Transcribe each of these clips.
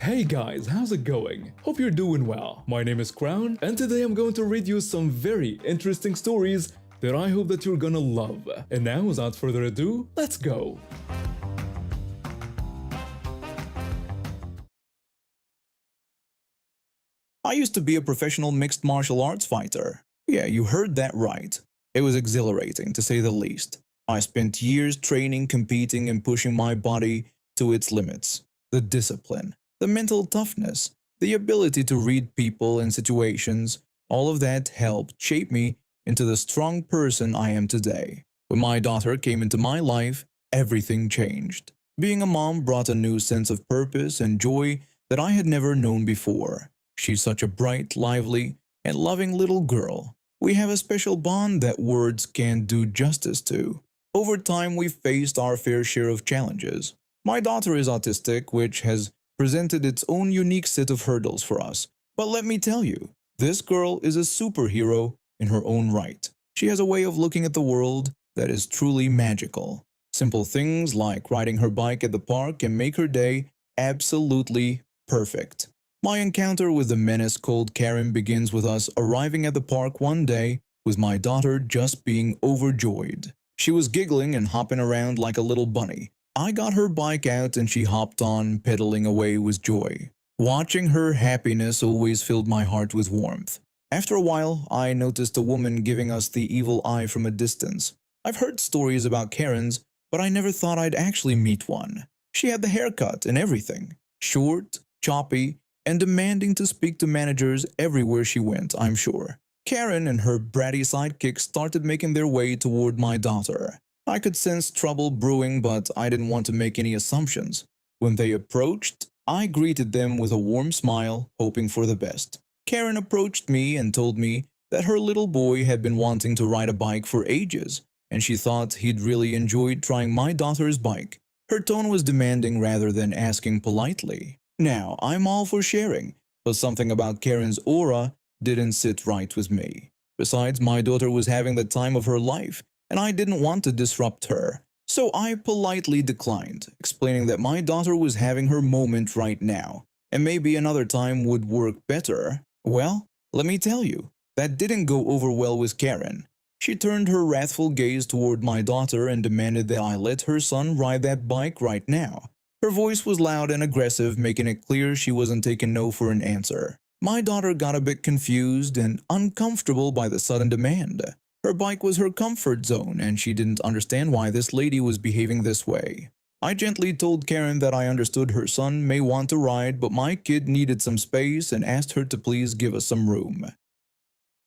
Hey guys, how's it going? Hope you're doing well. My name is Crown, and today I'm going to read you some very interesting stories that I hope that you're gonna love. And now, without further ado, let's go! I used to be a professional mixed martial arts fighter. Yeah, you heard that right. It was exhilarating, to say the least. I spent years training, competing, and pushing my body to its limits. The discipline, the mental toughness, the ability to read people and situations, all of that helped shape me into the strong person I am today. When my daughter came into my life, everything changed. Being a mom brought a new sense of purpose and joy that I had never known before. She's such a bright, lively, and loving little girl. We have a special bond that words can't do justice to. Over time, we've faced our fair share of challenges. My daughter is autistic, which has presented its own unique set of hurdles for us. But let me tell you, this girl is a superhero in her own right. She has a way of looking at the world that is truly magical. Simple things like riding her bike at the park can make her day absolutely perfect. My encounter with the menace called Karen begins with us arriving at the park one day with my daughter just being overjoyed. She was giggling and hopping around like a little bunny. I got her bike out and she hopped on, pedaling away with joy. Watching her happiness always filled my heart with warmth. After a while, I noticed a woman giving us the evil eye from a distance. I've heard stories about Karens, but I never thought I'd actually meet one. She had the haircut and everything. Short, choppy, and demanding to speak to managers everywhere she went, I'm sure. Karen and her bratty sidekick started making their way toward my daughter. I could sense trouble brewing, but I didn't want to make any assumptions. When they approached, I greeted them with a warm smile, hoping for the best. Karen approached me and told me that her little boy had been wanting to ride a bike for ages, and she thought he'd really enjoyed trying my daughter's bike. Her tone was demanding rather than asking politely. Now, I'm all for sharing, but something about Karen's aura didn't sit right with me. Besides, my daughter was having the time of her life, and I didn't want to disrupt her. So I politely declined, explaining that my daughter was having her moment right now, and maybe another time would work better. Well, let me tell you, that didn't go over well with Karen. She turned her wrathful gaze toward my daughter and demanded that I let her son ride that bike right now. Her voice was loud and aggressive, making it clear she wasn't taking no for an answer. My daughter got a bit confused and uncomfortable by the sudden demand. Her bike was her comfort zone, and she didn't understand why this lady was behaving this way. I gently told Karen that I understood her son may want to ride, but my kid needed some space and asked her to please give us some room.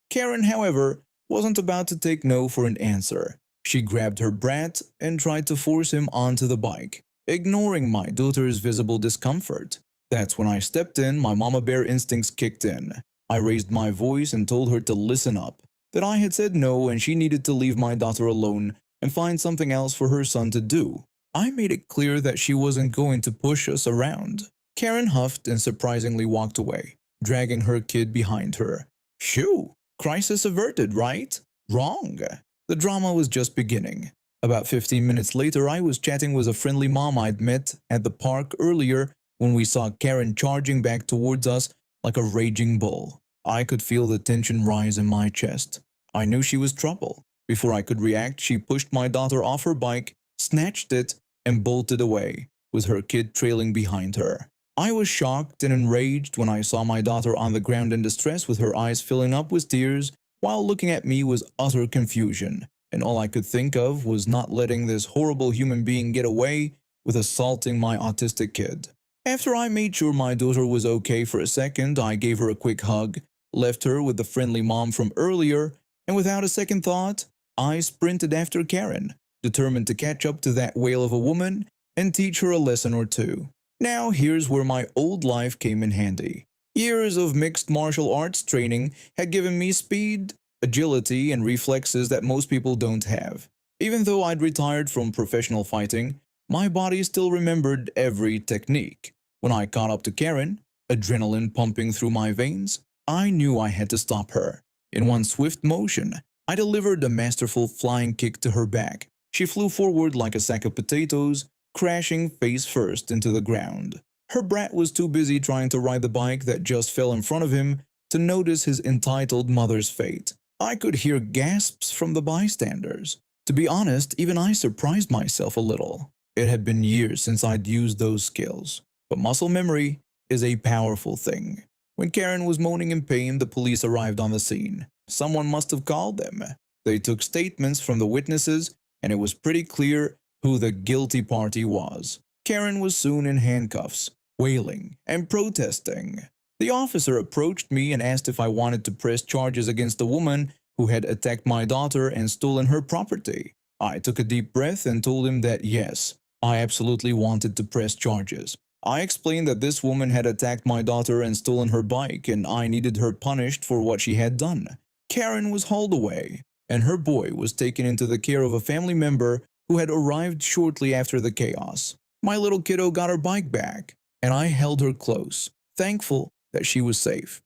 Karen, however, wasn't about to take no for an answer. She grabbed her brat and tried to force him onto the bike, ignoring my daughter's visible discomfort. That's when I stepped in. My mama bear instincts kicked in. I raised my voice and told her to listen up, that I had said no and she needed to leave my daughter alone and find something else for her son to do. I made it clear that she wasn't going to push us around. Karen huffed and surprisingly walked away, dragging her kid behind her. Phew! Crisis averted, right? Wrong. The drama was just beginning. About 15 minutes later, I was chatting with a friendly mom I'd met at the park earlier when we saw Karen charging back towards us like a raging bull. I could feel the tension rise in my chest. I knew she was trouble. Before I could react, she pushed my daughter off her bike, snatched it, and bolted away, with her kid trailing behind her. I was shocked and enraged when I saw my daughter on the ground in distress with her eyes filling up with tears while looking at me with utter confusion. And all I could think of was not letting this horrible human being get away with assaulting my autistic kid. After I made sure my daughter was okay for a second, I gave her a quick hug, left her with the friendly mom from earlier, and without a second thought, I sprinted after Karen, determined to catch up to that whale of a woman and teach her a lesson or two. Now here's where my old life came in handy. Years of mixed martial arts training had given me speed, agility, and reflexes that most people don't have. Even though I'd retired from professional fighting, my body still remembered every technique. When I caught up to Karen, adrenaline pumping through my veins, I knew I had to stop her. In one swift motion, I delivered a masterful flying kick to her back. She flew forward like a sack of potatoes, crashing face first into the ground. Her brat was too busy trying to ride the bike that just fell in front of him to notice his entitled mother's fate. I could hear gasps from the bystanders. To be honest, even I surprised myself a little. It had been years since I'd used those skills, but muscle memory is a powerful thing. When Karen was moaning in pain, the police arrived on the scene. Someone must have called them. They took statements from the witnesses, and it was pretty clear who the guilty party was. Karen was soon in handcuffs, wailing and protesting. The officer approached me and asked if I wanted to press charges against the woman who had attacked my daughter and stolen her property. I took a deep breath and told him that yes, I absolutely wanted to press charges. I explained that this woman had attacked my daughter and stolen her bike, and I needed her punished for what she had done. Karen was hauled away, and her boy was taken into the care of a family member who had arrived shortly after the chaos. My little kiddo got her bike back, and I held her close, thankful that she was safe.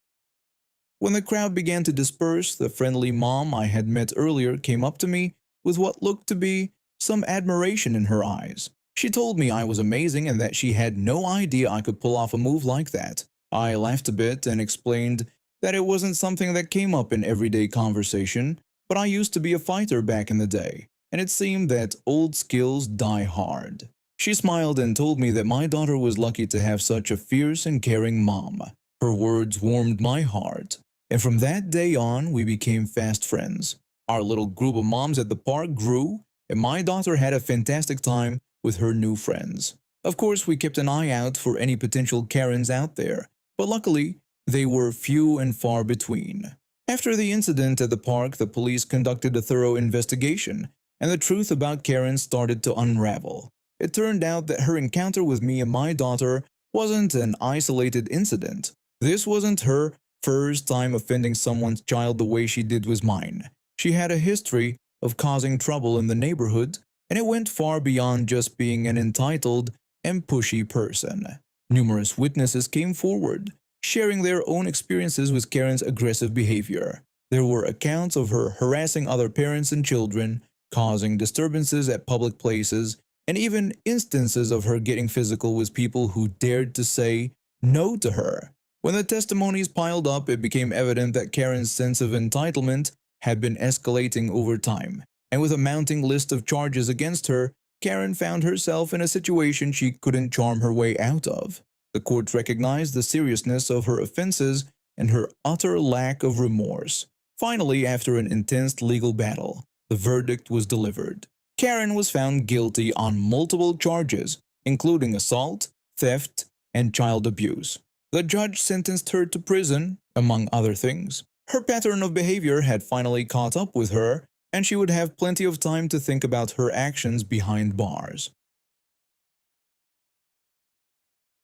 When the crowd began to disperse, the friendly mom I had met earlier came up to me with what looked to be some admiration in her eyes. She told me I was amazing and that she had no idea I could pull off a move like that. I laughed a bit and explained that it wasn't something that came up in everyday conversation, but I used to be a fighter back in the day, and it seemed that old skills die hard. She smiled and told me that my daughter was lucky to have such a fierce and caring mom. Her words warmed my heart, and from that day on, we became fast friends. Our little group of moms at the park grew, and my daughter had a fantastic time with her new friends. Of course, we kept an eye out for any potential Karens out there, but luckily, they were few and far between. After the incident at the park, the police conducted a thorough investigation, and the truth about Karen started to unravel. It turned out that her encounter with me and my daughter wasn't an isolated incident. This wasn't her first time offending someone's child the way she did with mine. She had a history of causing trouble in the neighborhood, and it went far beyond just being an entitled and pushy person. Numerous witnesses came forward, sharing their own experiences with Karen's aggressive behavior. There were accounts of her harassing other parents and children, causing disturbances at public places, and even instances of her getting physical with people who dared to say no to her. When the testimonies piled up, it became evident that Karen's sense of entitlement had been escalating over time, and with a mounting list of charges against her, Karen found herself in a situation she couldn't charm her way out of. The court recognized the seriousness of her offenses and her utter lack of remorse. Finally, after an intense legal battle, the verdict was delivered. Karen was found guilty on multiple charges, including assault, theft, and child abuse. The judge sentenced her to prison, among other things. Her pattern of behavior had finally caught up with her, and she would have plenty of time to think about her actions behind bars.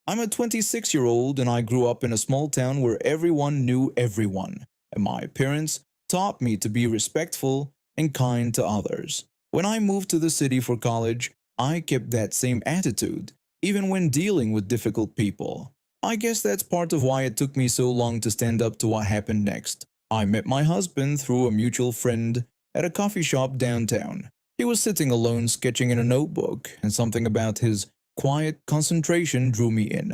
I'm a 26-year-old and I grew up in a small town where everyone knew everyone, and my parents taught me to be respectful and kind to others. When I moved to the city for college, I kept that same attitude, even when dealing with difficult people. I guess that's part of why it took me so long to stand up to what happened next. I met my husband through a mutual friend at a coffee shop downtown. He was sitting alone sketching in a notebook, and something about his quiet concentration drew me in.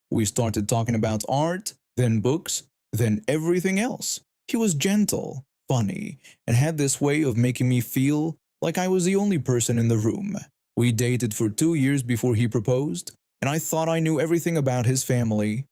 We started talking about art, then books, then everything else. He was gentle, funny, and had this way of making me feel like I was the only person in the room. We dated for 2 years before he proposed, and I thought I knew everything about his family.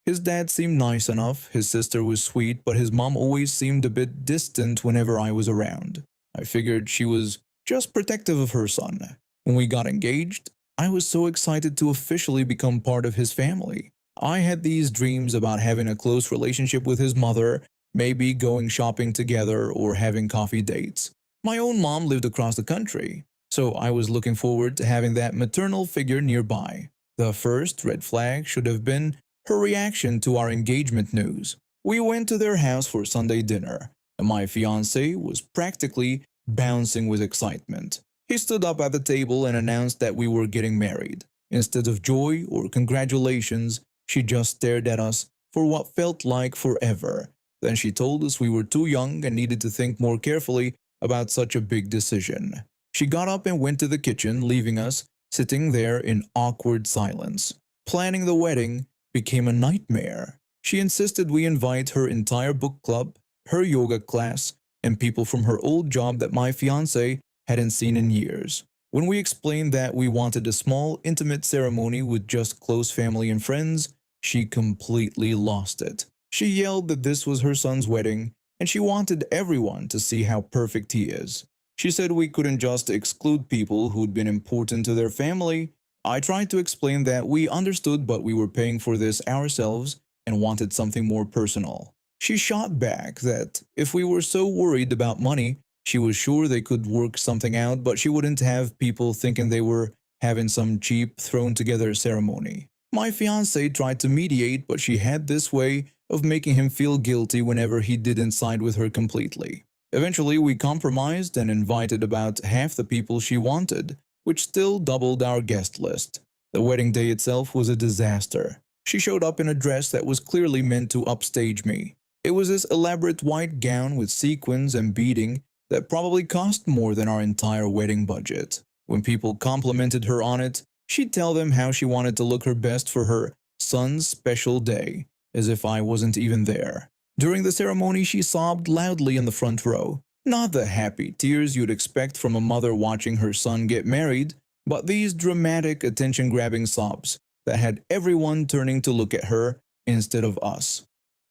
His dad seemed nice enough, his sister was sweet, but his mom always seemed a bit distant whenever I was around. I figured she was just protective of her son. When we got engaged, I was so excited to officially become part of his family. I had these dreams about having a close relationship with his mother, maybe going shopping together or having coffee dates. My own mom lived across the country, so I was looking forward to having that maternal figure nearby. The first red flag should have been her reaction to our engagement news. We went to their house for Sunday dinner, and my fiancé was practically bouncing with excitement. He stood up at the table and announced that we were getting married. Instead of joy or congratulations, she just stared at us for what felt like forever. Then she told us we were too young and needed to think more carefully about such a big decision. She got up and went to the kitchen, leaving us sitting there in awkward silence. Planning the wedding became a nightmare. She insisted we invite her entire book club, her yoga class, and people from her old job that my fiance hadn't seen in years. When we explained that we wanted a small, intimate ceremony with just close family and friends, she completely lost it. She yelled that this was her son's wedding, and she wanted everyone to see how perfect he is. She said we couldn't just exclude people who'd been important to their family. I tried to explain that we understood, but we were paying for this ourselves and wanted something more personal. She shot back that if we were so worried about money, she was sure they could work something out, but she wouldn't have people thinking they were having some cheap, thrown together ceremony. My fiance tried to mediate, but she had this way of making him feel guilty whenever he didn't side with her completely. Eventually, we compromised and invited about half the people she wanted, which still doubled our guest list. The wedding day itself was a disaster. She showed up in a dress that was clearly meant to upstage me. It was this elaborate white gown with sequins and beading that probably cost more than our entire wedding budget. When people complimented her on it, she'd tell them how she wanted to look her best for her son's special day, as if I wasn't even there. During the ceremony, she sobbed loudly in the front row. Not the happy tears you'd expect from a mother watching her son get married, but these dramatic, attention-grabbing sobs that had everyone turning to look at her instead of us.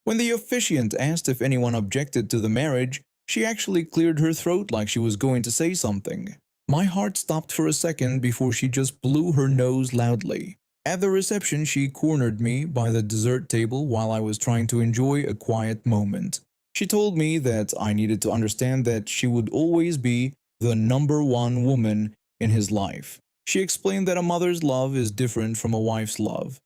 When the officiant asked if anyone objected to the marriage, she actually cleared her throat like she was going to say something. My heart stopped for a second before she just blew her nose loudly. At the reception, she cornered me by the dessert table while I was trying to enjoy a quiet moment. She told me that I needed to understand that she would always be the number one woman in his life. She explained that a mother's love is different from a wife's love.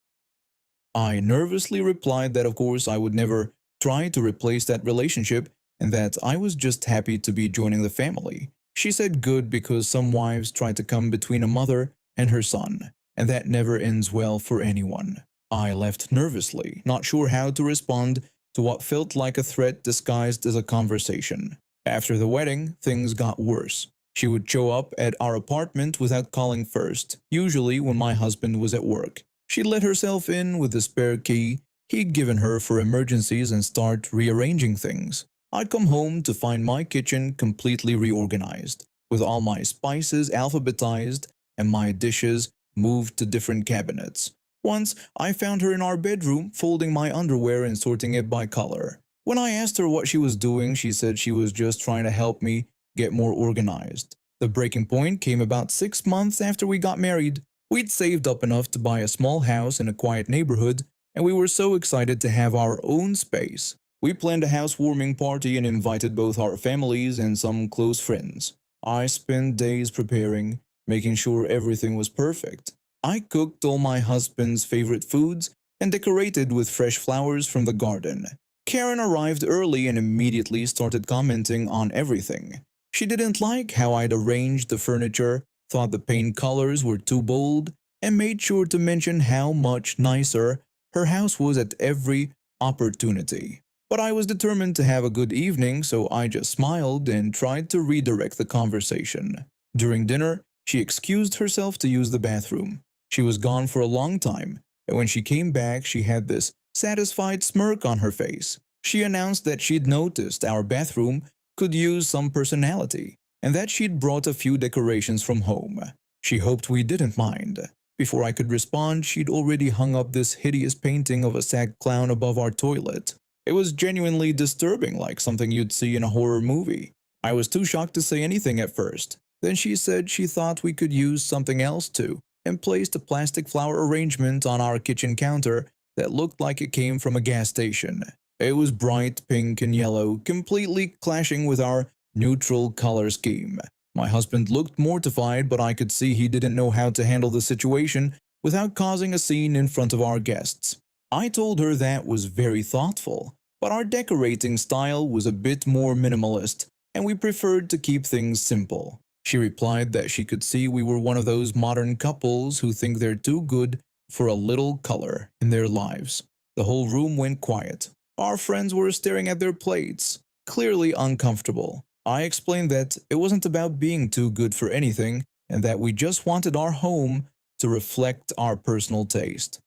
I nervously replied that of course I would never try to replace that relationship and that I was just happy to be joining the family. She said good because some wives try to come between a mother and her son, and that never ends well for anyone. I left nervously, not sure how to respond to what felt like a threat disguised as a conversation. After the wedding, things got worse. She would show up at our apartment without calling first, usually when my husband was at work. She'd let herself in with the spare key he'd given her for emergencies and start rearranging things. I'd come home to find my kitchen completely reorganized, with all my spices alphabetized and my dishes moved to different cabinets. Once, I found her in our bedroom folding my underwear and sorting it by color. When I asked her what she was doing, she said she was just trying to help me get more organized. The breaking point came about 6 months after we got married. We'd saved up enough to buy a small house in a quiet neighborhood, and we were so excited to have our own space. We planned a housewarming party and invited both our families and some close friends. I spent days preparing, making sure everything was perfect. I cooked all my husband's favorite foods and decorated with fresh flowers from the garden. Karen arrived early and immediately started commenting on everything. She didn't like how I'd arranged the furniture, thought the paint colors were too bold, and made sure to mention how much nicer her house was at every opportunity. But I was determined to have a good evening, so I just smiled and tried to redirect the conversation. During dinner, she excused herself to use the bathroom. She was gone for a long time, and when she came back, she had this satisfied smirk on her face. She announced that she'd noticed our bathroom could use some personality, and that she'd brought a few decorations from home. She hoped we didn't mind. Before I could respond, she'd already hung up this hideous painting of a sad clown above our toilet. It was genuinely disturbing, like something you'd see in a horror movie. I was too shocked to say anything at first. Then she said she thought we could use something else too, and placed a plastic flower arrangement on our kitchen counter that looked like it came from a gas station. It was bright pink and yellow, completely clashing with our neutral color scheme. My husband looked mortified, but I could see he didn't know how to handle the situation without causing a scene in front of our guests. I told her that was very thoughtful, but our decorating style was a bit more minimalist, and we preferred to keep things simple. She replied that she could see we were one of those modern couples who think they're too good for a little color in their lives. The whole room went quiet. Our friends were staring at their plates, clearly uncomfortable. I explained that it wasn't about being too good for anything, and that we just wanted our home to reflect our personal taste.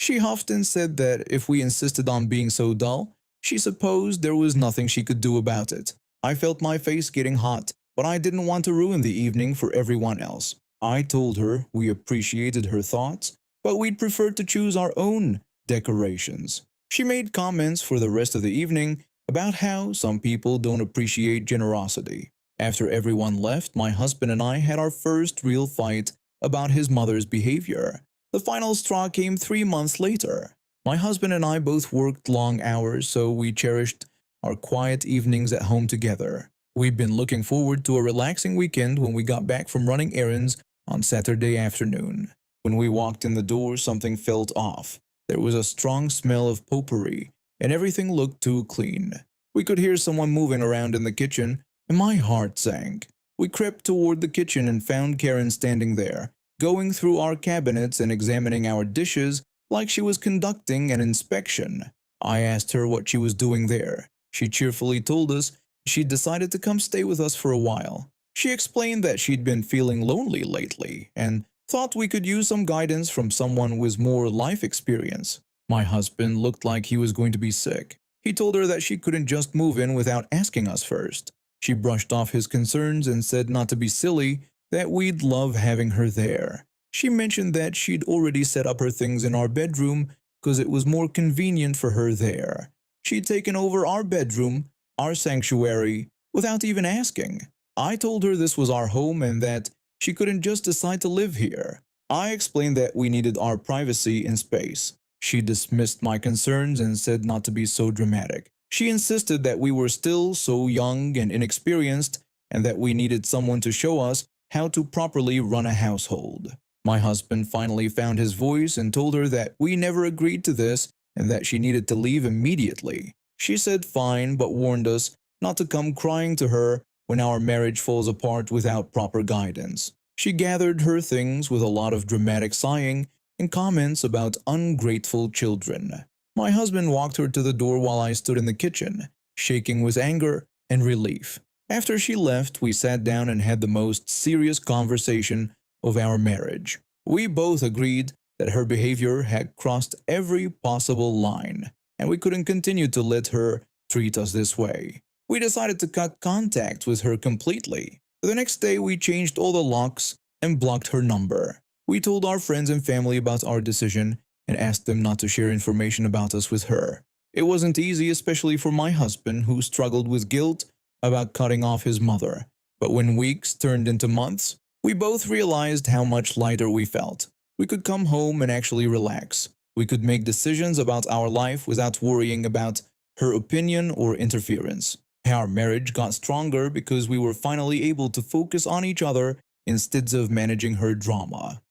She huffed and said that if we insisted on being so dull, she supposed there was nothing she could do about it. I felt my face getting hot, but I didn't want to ruin the evening for everyone else. I told her we appreciated her thoughts, but we'd prefer to choose our own decorations. She made comments for the rest of the evening about how some people don't appreciate generosity. After everyone left, my husband and I had our first real fight about his mother's behavior. The final straw came 3 months later. My husband and I both worked long hours, so we cherished our quiet evenings at home together. We'd been looking forward to a relaxing weekend when we got back from running errands on Saturday afternoon. When we walked in the door, something felt off. There was a strong smell of potpourri, and everything looked too clean. We could hear someone moving around in the kitchen, and my heart sank. We crept toward the kitchen and found Karen standing there, going through our cabinets and examining our dishes like she was conducting an inspection. I asked her what she was doing there. She cheerfully told us she'd decided to come stay with us for a while. She explained that she'd been feeling lonely lately and thought we could use some guidance from someone with more life experience. My husband looked like he was going to be sick. He told her that she couldn't just move in without asking us first. She brushed off his concerns and said not to be silly, that we'd love having her there. She mentioned that she'd already set up her things in our bedroom because it was more convenient for her there. She'd taken over our bedroom, our sanctuary, without even asking. I told her this was our home and that she couldn't just decide to live here. I explained that we needed our privacy and space. She dismissed my concerns and said not to be so dramatic. She insisted that we were still so young and inexperienced and that we needed someone to show us how to properly run a household. My husband finally found his voice and told her that we never agreed to this and that she needed to leave immediately. She said fine, but warned us not to come crying to her when our marriage falls apart without proper guidance. She gathered her things with a lot of dramatic sighing and comments about ungrateful children. My husband walked her to the door while I stood in the kitchen, shaking with anger and relief. After she left, we sat down and had the most serious conversation of our marriage. We both agreed that her behavior had crossed every possible line, and we couldn't continue to let her treat us this way. We decided to cut contact with her completely. The next day, we changed all the locks and blocked her number. We told our friends and family about our decision and asked them not to share information about us with her. It wasn't easy, especially for my husband, who struggled with guilt about cutting off his mother. But when weeks turned into months, we both realized how much lighter we felt. We could come home and actually relax. We could make decisions about our life without worrying about her opinion or interference. Our marriage got stronger because we were finally able to focus on each other instead of managing her drama.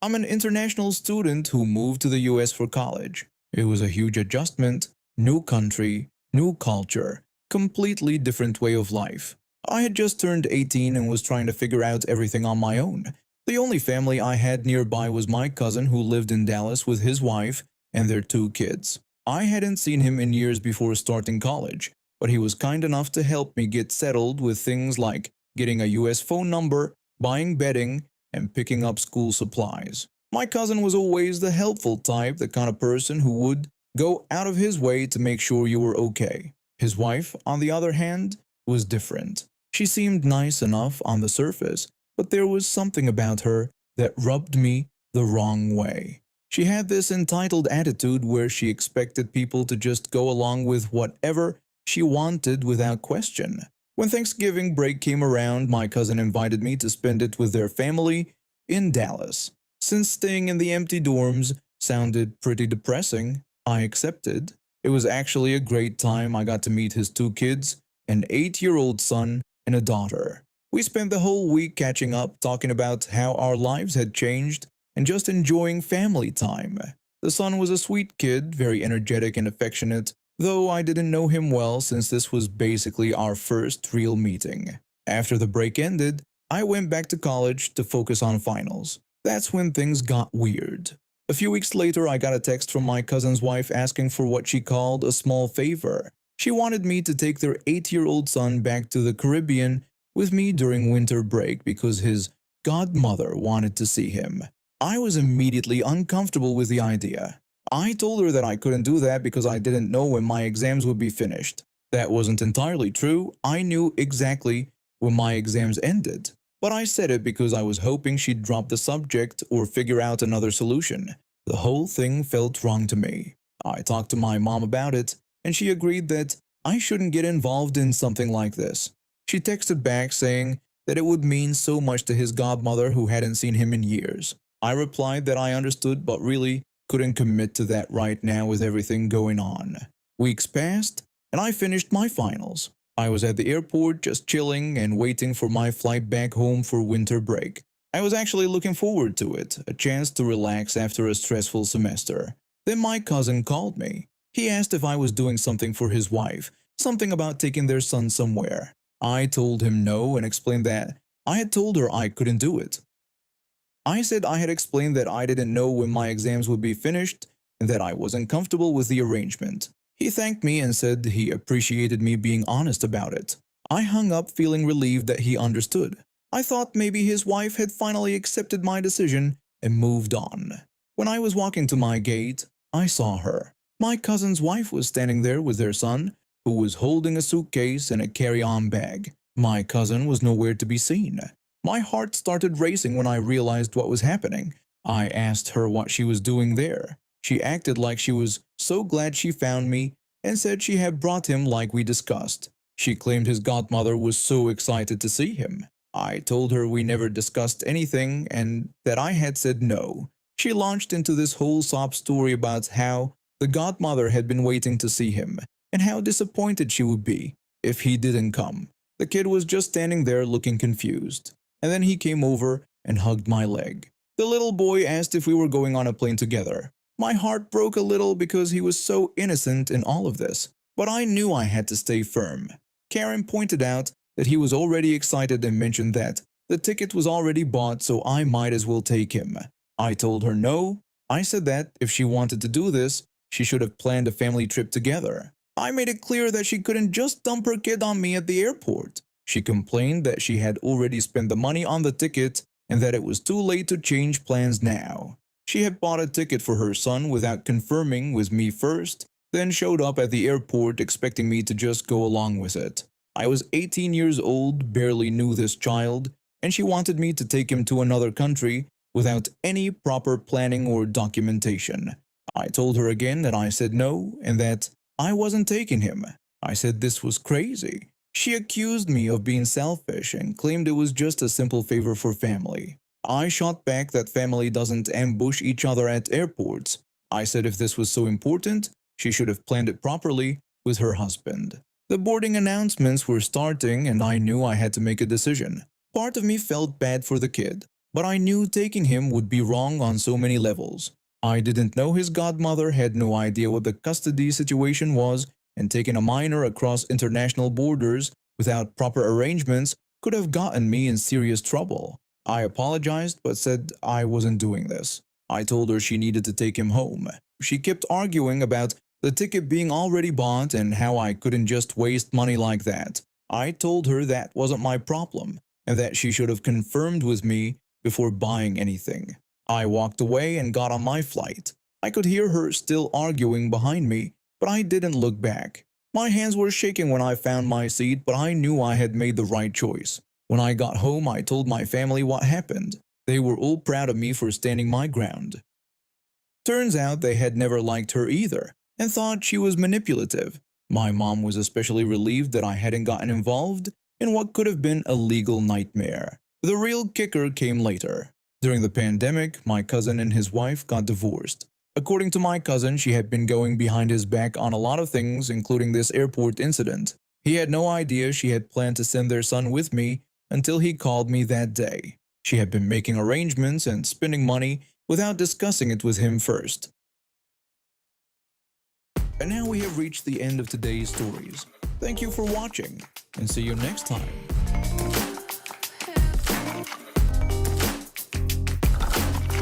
I'm an international student who moved to the US for college. It was a huge adjustment, new country, new culture, completely different way of life. I had just turned 18 and was trying to figure out everything on my own. The only family I had nearby was my cousin who lived in Dallas with his wife and their 2 kids. I hadn't seen him in years before starting college, but he was kind enough to help me get settled with things like getting a US phone number, buying bedding, and picking up school supplies. My cousin was always the helpful type, the kind of person who would go out of his way to make sure you were okay. His wife, on the other hand, was different. She seemed nice enough on the surface, but there was something about her that rubbed me the wrong way. She had this entitled attitude where she expected people to just go along with whatever she wanted without question. When Thanksgiving break came around, my cousin invited me to spend it with their family in Dallas. Since staying in the empty dorms sounded pretty depressing, I accepted. It was actually a great time. I got to meet his 2 kids, an 8-year-old son and a daughter. We spent the whole week catching up, talking about how our lives had changed, and just enjoying family time. The son was a sweet kid, very energetic and affectionate, though I didn't know him well since this was basically our first real meeting. After the break ended, I went back to college to focus on finals. That's when things got weird. A few weeks later, I got a text from my cousin's wife asking for what she called a small favor. She wanted me to take their 8-year-old son back to the Caribbean with me during winter break because his godmother wanted to see him. I was immediately uncomfortable with the idea. I told her that I couldn't do that because I didn't know when my exams would be finished. That wasn't entirely true. I knew exactly when my exams ended. But I said it because I was hoping she'd drop the subject or figure out another solution. The whole thing felt wrong to me. I talked to my mom about it, and she agreed that I shouldn't get involved in something like this. She texted back saying that it would mean so much to his godmother who hadn't seen him in years. I replied that I understood but really couldn't commit to that right now with everything going on. Weeks passed, and I finished my finals. I was at the airport just chilling and waiting for my flight back home for winter break. I was actually looking forward to it, a chance to relax after a stressful semester. Then my cousin called me. He asked if I was doing something for his wife, something about taking their son somewhere. I told him no and explained that I had told her I couldn't do it. I said I had explained that I didn't know when my exams would be finished and that I wasn't comfortable with the arrangement. He thanked me and said he appreciated me being honest about it. I hung up feeling relieved that he understood. I thought maybe his wife had finally accepted my decision and moved on. When I was walking to my gate, I saw her. My cousin's wife was standing there with their son, who was holding a suitcase and a carry-on bag. My cousin was nowhere to be seen. My heart started racing when I realized what was happening. I asked her what she was doing there. She acted like she was so glad she found me and said she had brought him like we discussed. She claimed his godmother was so excited to see him. I told her we never discussed anything and that I had said no. She launched into this whole sob story about how the godmother had been waiting to see him and how disappointed she would be if he didn't come. The kid was just standing there looking confused. And then he came over and hugged my leg. The little boy asked if we were going on a plane together. My heart broke a little because he was so innocent in all of this, but I knew I had to stay firm. Karen pointed out that he was already excited and mentioned that the ticket was already bought, so I might as well take him. I told her no. I said that if she wanted to do this, she should have planned a family trip together. I made it clear that she couldn't just dump her kid on me at the airport. She complained that she had already spent the money on the ticket and that it was too late to change plans now. She had bought a ticket for her son without confirming with me first, then showed up at the airport expecting me to just go along with it. I was 18 years old, barely knew this child, and she wanted me to take him to another country without any proper planning or documentation. I told her again that I said no and that I wasn't taking him. I said this was crazy. She accused me of being selfish and claimed it was just a simple favor for family. I shot back that family doesn't ambush each other at airports. I said if this was so important, she should have planned it properly with her husband. The boarding announcements were starting and I knew I had to make a decision. Part of me felt bad for the kid, but I knew taking him would be wrong on so many levels. I didn't know his godmother had no idea what the custody situation was, and taking a minor across international borders without proper arrangements could have gotten me in serious trouble. I apologized but said I wasn't doing this. I told her she needed to take him home. She kept arguing about the ticket being already bought and how I couldn't just waste money like that. I told her that wasn't my problem and that she should have confirmed with me before buying anything. I walked away and got on my flight. I could hear her still arguing behind me, but I didn't look back. My hands were shaking when I found my seat, but I knew I had made the right choice. When I got home, I told my family what happened. They were all proud of me for standing my ground. Turns out they had never liked her either and thought she was manipulative. My mom was especially relieved that I hadn't gotten involved in what could have been a legal nightmare. The real kicker came later. During the pandemic, my cousin and his wife got divorced. According to my cousin, she had been going behind his back on a lot of things, including this airport incident. He had no idea she had planned to send their son with me until he called me that day. She had been making arrangements and spending money without discussing it with him first. And now we have reached the end of today's stories. Thank you for watching, and see you next time.